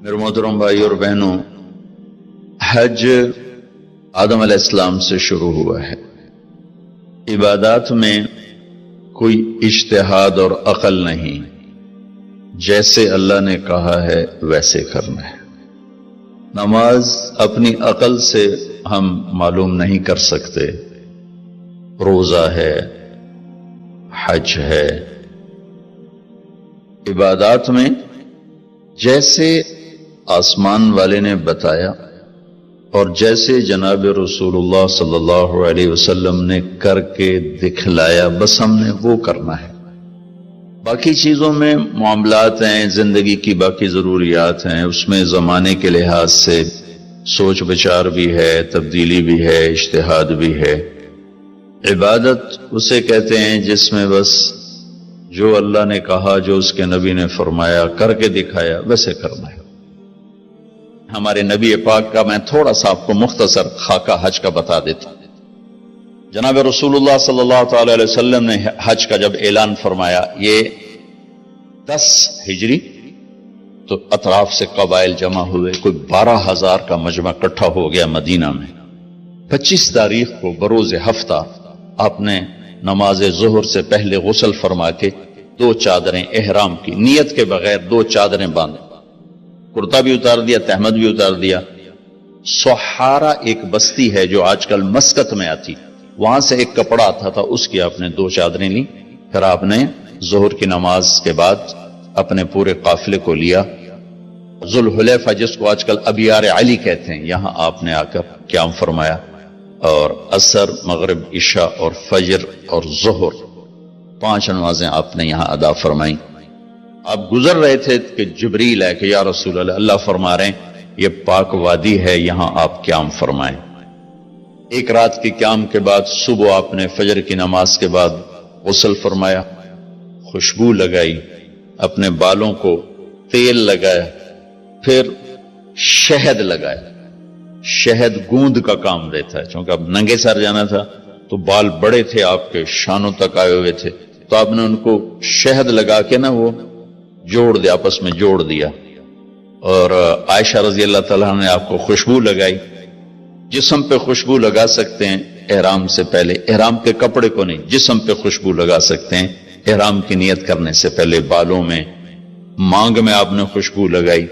میرے محترم بھائی اور بہنوں، حج آدم علیہ السلام سے شروع ہوا ہے۔ عبادات میں کوئی اجتہاد اور عقل نہیں، جیسے اللہ نے کہا ہے ویسے کرنا ہے۔ نماز اپنی عقل سے ہم معلوم نہیں کر سکتے، روزہ ہے، حج ہے۔ عبادات میں جیسے آسمان والے نے بتایا اور جیسے جناب رسول اللہ صلی اللہ علیہ وسلم نے کر کے دکھلایا، بس ہم نے وہ کرنا ہے۔ باقی چیزوں میں معاملات ہیں، زندگی کی باقی ضروریات ہیں، اس میں زمانے کے لحاظ سے سوچ بچار بھی ہے، تبدیلی بھی ہے، اجتہاد بھی ہے۔ عبادت اسے کہتے ہیں جس میں بس جو اللہ نے کہا، جو اس کے نبی نے فرمایا، کر کے دکھایا، ویسے کرنا ہے۔ ہمارے نبی پاک کا میں تھوڑا سا آپ کو مختصر خاکہ حج کا بتا دیتا ہوں۔ جناب رسول اللہ صلی اللہ تعالی علیہ وسلم نے حج کا جب اعلان فرمایا، یہ 10 ہجری، تو اطراف سے قبائل جمع ہوئے، کوئی 12,000 کا مجمع اکٹھا ہو گیا مدینہ میں۔ 25 تاریخ کو بروز ہفتہ آپ نے نماز ظہر سے پہلے غسل فرما کے 2 چادریں احرام کی نیت کے بغیر 2 چادریں باندھ، کرتا بھی اتار دیا، تہمد بھی اتار دیا۔ سحارا ایک بستی ہے جو آج کل مسکت میں آتی، وہاں سے ایک کپڑا آتا تھا، اس کی آپ نے 2 چادریں لی۔ پھر آپ نے ظہر کی نماز کے بعد اپنے پورے قافلے کو لیا، ذوالحلیفہ جس کو آج کل ابیار علی کہتے ہیں، یہاں آپ نے آ کر قیام فرمایا، اور عصر، مغرب، عشاء اور فجر اور ظہر 5 نمازیں آپ نے یہاں ادا فرمائیں۔ آپ گزر رہے تھے کہ جبریل ہے کہ یا رسول اللہ، اللہ فرما رہے ہیں یہ پاک وادی ہے، یہاں آپ قیام فرمائیں۔ ایک رات کی قیام کے بعد صبح آپ نے فجر کی نماز کے بعد غسل فرمایا، خوشبو لگائی، اپنے بالوں کو تیل لگایا، پھر شہد لگایا۔ شہد گوند کا کام دیتا ہے، چونکہ اب ننگے سر جانا تھا تو بال بڑے تھے آپ کے، شانوں تک آئے ہوئے تھے، تو آپ نے ان کو شہد لگا کے نا وہ جوڑ دیا، آپس میں جوڑ دیا۔ اور عائشہ رضی اللہ تعالیٰ نے آپ کو خوشبو لگائی۔ جسم پہ خوشبو لگا سکتے ہیں احرام سے پہلے، احرام کے کپڑے کو نہیں، جسم پہ خوشبو لگا سکتے ہیں احرام کی نیت کرنے سے پہلے۔ بالوں میں، مانگ میں آپ نے خوشبو لگائی۔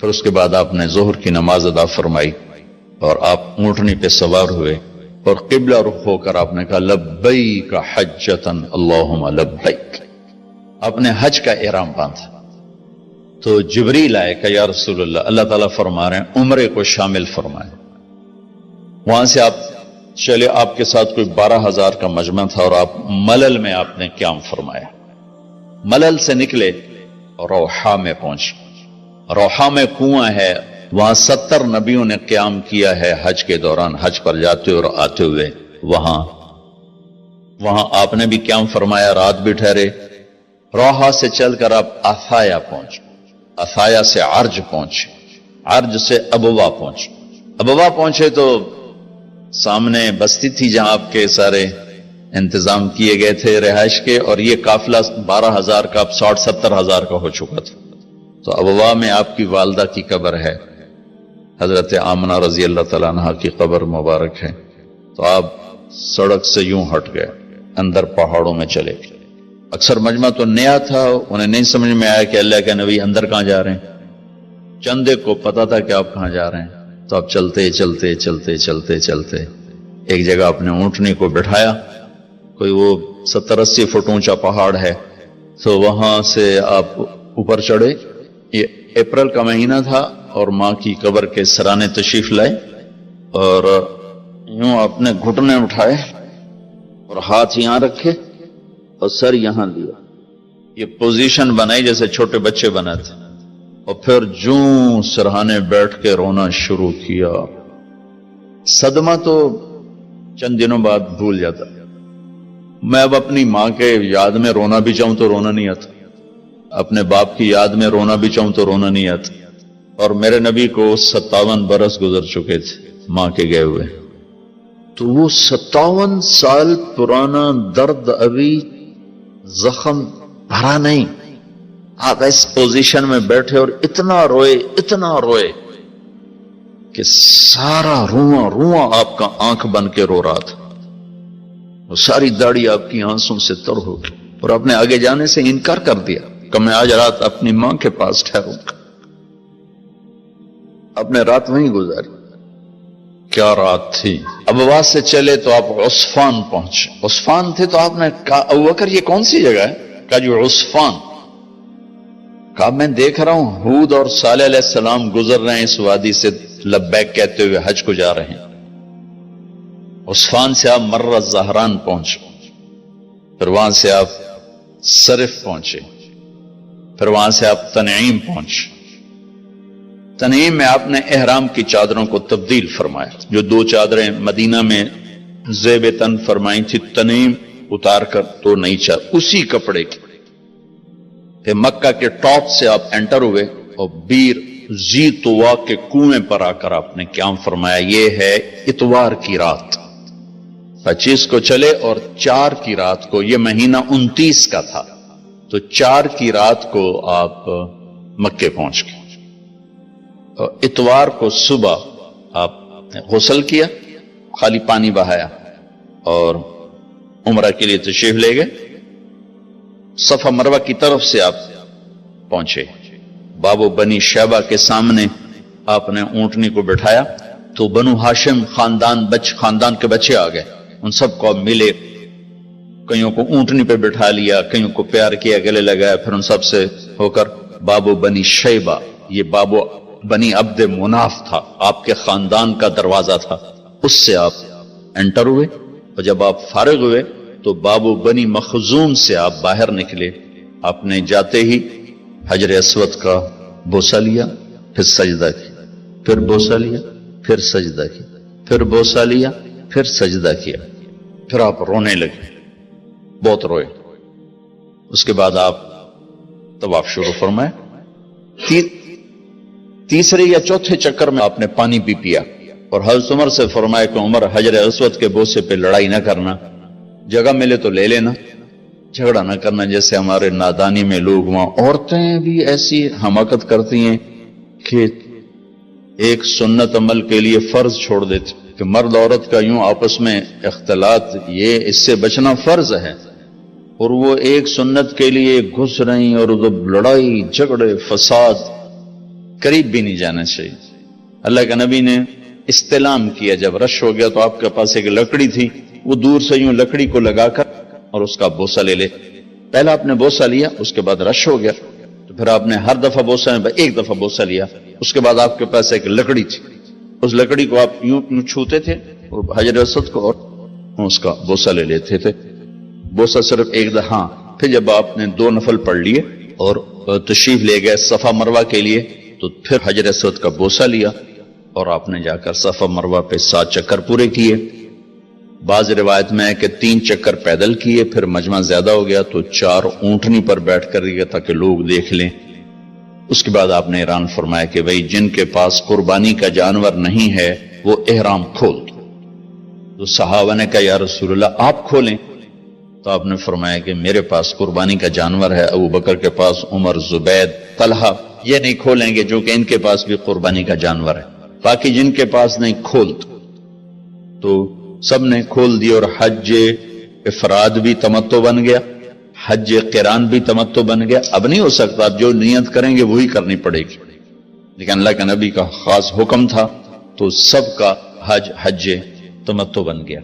پھر اس کے بعد آپ نے ظہر کی نماز ادا فرمائی اور آپ اونٹنی پہ سوار ہوئے اور قبلہ رخ ہو کر آپ نے کہا لبیک حجۃ اللہم لبیک، آپ نے حج کا احرام باندھا۔ تو جبریل آئے کہ یا رسول اللہ، اللہ تعالیٰ فرما رہے ہیں عمرے کو شامل فرمائے۔ وہاں سے آپ چلے، آپ کے ساتھ کوئی 12,000 کا مجمع تھا، اور آپ ملل میں آپ نے قیام فرمایا۔ ملل سے نکلے روحا میں پہنچے۔ روحا میں کنواں ہے، وہاں 70 نبیوں نے قیام کیا ہے حج کے دوران، حج پر جاتے اور آتے ہوئے۔ وہاں آپ نے بھی قیام فرمایا، رات بھی ٹھہرے۔ روحا سے چل کر آپ افایا پہنچے، افایا سے عرج پہنچے، عرج سے ابوا پہنچے۔ ابوا پہنچے تو سامنے بستی تھی جہاں آپ کے سارے انتظام کیے گئے تھے رہائش کے، اور یہ قافلہ 12,000 کا اب 60-70,000 کا ہو چکا تھا۔ تو ابوا میں آپ کی والدہ کی قبر ہے، حضرت آمنہ رضی اللہ تعالیٰ عنہ کی قبر مبارک ہے۔ تو آپ سڑک سے یوں ہٹ گئے، اندر پہاڑوں میں چلے گئے۔ اکثر مجمع تو نیا تھا، انہیں نہیں سمجھ میں آیا کہ اللہ کے نبی اندر کہاں جا رہے ہیں۔ چندے کو پتا تھا کہ آپ کہاں جا رہے ہیں، تو آپ چلتے چلتے چلتے چلتے چلتے ایک جگہ اپنے اونٹنی کو بٹھایا، کوئی وہ 70-80 فٹ اونچا پہاڑ ہے، تو وہاں سے آپ اوپر چڑھے۔ یہ اپریل کا مہینہ تھا اور ماں کی قبر کے سرانے تشریف لائے، اور یوں اپنے گھٹنے اٹھائے اور ہاتھ یہاں رکھے اور سر یہاں دیا، یہ پوزیشن بنائی جیسے چھوٹے بچے بناتے، اور پھر جوں سرہانے بیٹھ کے رونا شروع کیا۔ صدمہ تو چند دنوں بعد بھول جاتا، میں اب اپنی ماں کے یاد میں رونا بھی چاہوں تو رونا نہیں آتا، اپنے باپ کی یاد میں رونا بھی چاہوں تو رونا نہیں آتا۔ اور میرے نبی کو 57 برس گزر چکے تھے ماں کے گئے ہوئے، تو وہ 57 سال پرانا درد ابھی زخم بھرا نہیں، آپ اس پوزیشن میں بیٹھے اور اتنا روئے کہ سارا رواں آپ کا آنکھ بن کے رو رہا تھا، وہ ساری داڑھی آپ کی آنسوں سے تر ہو گئی، اور آپ نے آگے جانے سے انکار کر دیا کہ میں آج رات اپنی ماں کے پاس ٹھہروں گا۔ آپ نے رات وہیں گزاری۔ کیا رات تھی! ابواس سے چلے تو آپ عصفان پہنچے، عصفان تھے تو آپ نے کہا ابوبکر یہ کون سی جگہ ہے؟ کہا جو عصفان۔ کہا میں دیکھ رہا ہوں ہود اور صالح علیہ السلام گزر رہے ہیں اس وادی سے، لبیک کہتے ہوئے حج کو جا رہے ہیں۔ عصفان سے آپ مرہ زہران پہنچے، پھر وہاں سے آپ صرف پہنچے، پھر وہاں سے آپ تنعیم پہنچے۔ تنعیم میں آپ نے احرام کی چادروں کو تبدیل فرمایا، جو 2 چادریں مدینہ میں زیب تن فرمائی تھی، تنعیم اتار کر 2 نئی چادر اسی کپڑے کی۔ پھر مکہ کے ٹاپ سے آپ انٹر ہوئے اور بیر زی طوا کے کنویں پر آ کر آپ نے قیام فرمایا۔ یہ ہے اتوار کی رات، 25 کو چلے اور 4 کی رات کو، یہ مہینہ 29 کا تھا، تو 4 کی رات کو آپ مکے پہنچ گئے۔ اتوار کو صبح آپ نے غسل کیا، خالی پانی بہایا اور عمرہ کے لیے تشریف لے گئے۔ صفا مروہ کی طرف سے آپ پہنچے، باب و بنی شیبہ کے سامنے آپ نے اونٹنی کو بٹھایا تو بنو ہاشم خاندان کے بچے آ گئے، ان سب کو ملے، کئیوں کو اونٹنی پہ بٹھا لیا، کئیوں کو پیار کیا، گلے لگایا، پھر ان سب سے ہو کر باب و بنی شیبہ، یہ باب و بنی عبد مناف تھا، آپ کے خاندان کا دروازہ تھا، اس سے آپ انٹر ہوئے، اور جب آپ فارغ ہوئے تو باب و بنی مخزوم سے آپ باہر نکلے۔ آپ نے جاتے ہی حجر اسود کا بوسہ لیا، پھر سجدہ کیا، پھر بوسہ لیا، پھر سجدہ کیا، پھر بوسہ لیا، پھر سجدہ کیا، پھر آپ رونے لگے، بہت روئے۔ اس کے بعد آپ طواف شروع فرمائے۔ تیسرے یا چوتھے چکر میں آپ نے پانی بھی پیا، اور حضرت عمر سے فرمایا کہ عمر حجر اسود کے بوسے پہ لڑائی نہ کرنا، جگہ ملے تو لے لینا، جھگڑا نہ کرنا، جیسے ہمارے نادانی میں لوگ وہاں عورتیں بھی ایسی حماقت کرتی ہیں کہ ایک سنت عمل کے لیے فرض چھوڑ دیتے کہ مرد عورت کا یوں آپس میں اختلاط، یہ اس سے بچنا فرض ہے، اور وہ ایک سنت کے لیے گھس رہی، اور لڑائی جھگڑے فساد، قریب بھی نہیں جانا چاہیے۔ اللہ کے نبی نے استلام کیا، جب رش ہو گیا تو آپ کے پاس ایک لکڑی تھی، وہ دور سے یوں لکڑی کو لگا کر اور اس کا بوسہ لے لے۔ پہلا آپ نے بوسہ لیا، اس کے بعد رش ہو گیا تو پھر آپ نے ہر دفعہ بوسہ میں ایک دفعہ بوسہ لیا، اس کے بعد آپ کے پاس ایک لکڑی تھی، اس لکڑی کو آپ یوں چھوتے تھے اور حجر اسود کو، اور اس کا بوسہ لے لیتے تھے۔ بوسہ صرف ایک دفعہ، پھر جب آپ نے 2 نفل پڑھ لیے اور تشریف لے گئے صفا مروہ کے لیے، تو پھر حجر اسود کا بوسہ لیا اور آپ نے جا کر صفا مروہ پہ 7 چکر پورے کیے۔ بعض روایت میں ہے کہ 3 چکر پیدل کیے، پھر مجمع زیادہ ہو گیا تو 4 اونٹنی پر بیٹھ کر گیا تاکہ لوگ دیکھ لیں۔ اس کے بعد آپ نے اعلان فرمایا کہ بھئی جن کے پاس قربانی کا جانور نہیں ہے وہ احرام کھول دو۔ تو صحابہ نے کہا یا رسول اللہ آپ کھولیں، تو آپ نے فرمایا کہ میرے پاس قربانی کا جانور ہے، ابو بکر کے پاس، عمر، زبید، طلحہ یہ نہیں کھولیں گے جو کہ ان کے پاس بھی قربانی کا جانور ہے، باقی جن کے پاس نہیں کھول دو۔ تو سب نے کھول دی، اور حج افراد بھی تمتع بن گیا، حج قران بھی تمتع بن گیا۔ اب نہیں ہو سکتا، اب جو نیت کریں گے وہی کرنی پڑے گی، لیکن اللہ کے نبی کا خاص حکم تھا تو سب کا حج تمتع بن گیا۔